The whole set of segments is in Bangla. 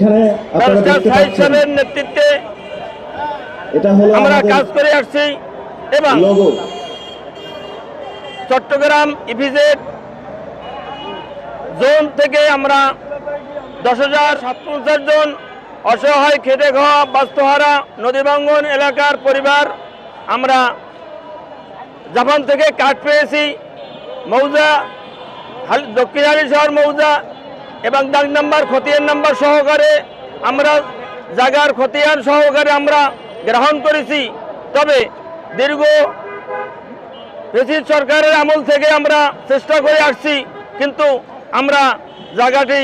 এখানে আপনারা দেখতে পাচ্ছেন নেতৃত্বে এটা হলো আমরা কাজ করে আসছি এবং লোগো। চট্টগ্রাম ইপিজেড জোন থেকে আমরা 10,057 জন অসহায় খেটে খাওয়া বাস্তুহারা নদীবাঙ্গন এলাকার পরিবার আমরা জাপান থেকে কাঠ পেয়েছি। মৌজা দক্ষিণ হালিশহর মৌজা এবং দাগ নাম্বার খতিয়ান নাম্বার সহকারে আমরা জায়গার খতিয়ান সহকারে আমরা গ্রহণ করেছি। তবে দীর্ঘ ব্রিটিশ সরকারের আমল থেকে আমরা চেষ্টা করে আসছি, কিন্তু আমরা জায়গাটি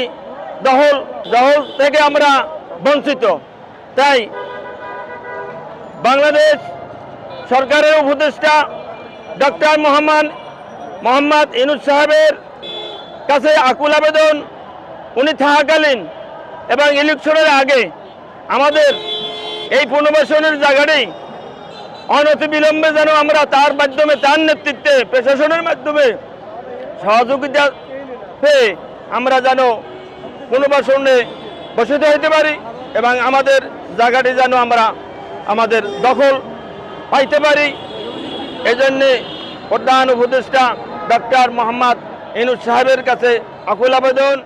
দখল থেকে আমরা বঞ্চিত। তাই বাংলাদেশ সরকারের উপদেষ্টা ডক্টর মোহাম্মদ ইউনূস সাহেবের কাছে আকুল আবেদন, উনি থাকাকালীন এবং ইলেকশনের আগে আমাদের এই পুনর্বাসনের জায়গাটি অনতিবিলম্বে যেন আমরা তার মাধ্যমে, তার নেতৃত্বে, প্রশাসনের মাধ্যমে সহযোগিতা পেয়ে আমরা যেন পুনর্বাসনে বসিত হতে পারি এবং আমাদের জায়গাটি যেন আমরা আমাদের দখল পাইতে পারি। এজন্যে প্রধান উপদেষ্টা ডক্টর মোহাম্মদ ইউনূস সাহেবের কাছে আকুল আবেদন।